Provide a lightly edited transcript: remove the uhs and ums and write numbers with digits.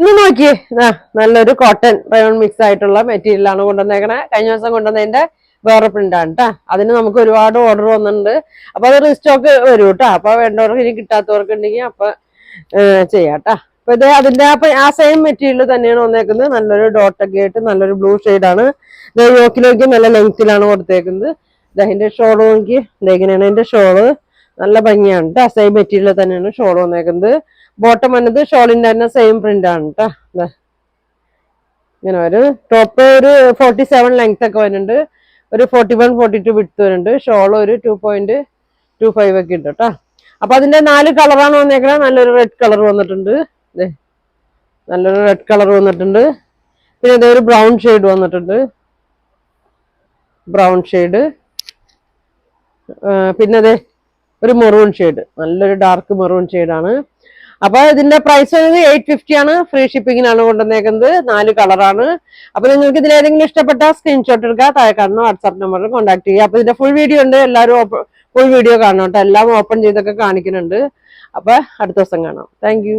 ഇന്ന് നോക്കിയേ നല്ലൊരു കോട്ടൺ റയോൺ മിക്സ് ആയിട്ടുള്ള മെറ്റീരിയൽ ആണ് കൊണ്ടുവന്നേക്കണേ. കഴിഞ്ഞ ദിവസം കൊണ്ടുവന്നതിന്റെ വേറെ പ്രിന്റാണ് കേട്ടാ. അതിന് നമുക്ക് ഒരുപാട് ഓർഡർ വന്നിട്ടുണ്ട്. അപ്പൊ അത് റീസ്റ്റോക്ക് വരും കേട്ടാ. അപ്പൊ വേണ്ടവർക്ക് ഇനി കിട്ടാത്തവർക്ക് ഉണ്ടെങ്കിൽ അപ്പൊ ചെയ്യാട്ടാ. അപ്പൊ ഇത് അതിന്റെ ആ സെയിം മെറ്റീരിയൽ തന്നെയാണ് വന്നേക്കുന്നത്. നല്ലൊരു ഡോട്ടൊക്കെ ആയിട്ട് നല്ലൊരു ബ്ലൂ ഷെയ്ഡാണ്. യോക്കിലേക്ക് നല്ല ലെങ്ത്തിലാണ് കൊടുത്തേക്കുന്നത്. ഇതിന്റെ ഷോള് നോക്കി ഇതെങ്ങനെയാണ് ഇതിന്റെ ഷോള് നല്ല ഭംഗിയാണ് കേട്ടോ. സെയിം മെറ്റീരിയൽ തന്നെയാണ് ഷോൾ വന്നേക്കുന്നത്. ബോട്ടം വന്നത് ഷോളിന്റെ തന്നെ സെയിം പ്രിന്റ് ആണ് കേട്ടോ. ഇങ്ങനെ ഒരു ടോപ്പ് ഒരു 47 ലെങ്ത് ഒക്കെ വരുന്നുണ്ട്. ഒരു 41 42 വിഡ്ത്ത് വരുന്നുണ്ട്. ഷോൾ ഒരു 2.25 ഒക്കെ ഉണ്ട് കേട്ടോ. അപ്പൊ അതിന്റെ 4 കളറാണ് വന്നേക്കുന്നത്. നല്ലൊരു റെഡ് കളർ വന്നിട്ടുണ്ട്. നല്ലൊരു റെഡ് കളർ വന്നിട്ടുണ്ട്. പിന്നെ ഇതേ ഒരു ബ്രൗൺ ഷെയ്ഡ് വന്നിട്ടുണ്ട്. Brown shade. പിന്നെ അതെ ഒരു മെറൂൺ ഷെയ്ഡ്, നല്ലൊരു ഡാർക്ക് മെറൂൺ ഷെയ്ഡാണ്. അപ്പൊ ഇതിന്റെ പ്രൈസ് വരുന്നത് 850 ആണ്. ഫ്രീ ഷിപ്പിങ്ങിനാണ് കൊണ്ടുവന്നേക്കുന്നത്. 4 കളറാണ്. അപ്പൊ നിങ്ങൾക്ക് ഇതിലേതെങ്കിലും ഇഷ്ടപ്പെട്ട സ്ക്രീൻഷോട്ട് എടുക്കുക. താഴെ കാണുന്ന വാട്സാപ്പ് നമ്പറിൽ കോൺടാക്ട് ചെയ്യുക. അപ്പൊ ഇതിന്റെ ഫുൾ വീഡിയോ ഉണ്ട്. എല്ലാവരും ഫുൾ വീഡിയോ കാണണം കേട്ടോ. എല്ലാം ഓപ്പൺ ചെയ്തൊക്കെ കാണിക്കുന്നുണ്ട്. അപ്പൊ അടുത്ത ദിവസം കാണാം. താങ്ക്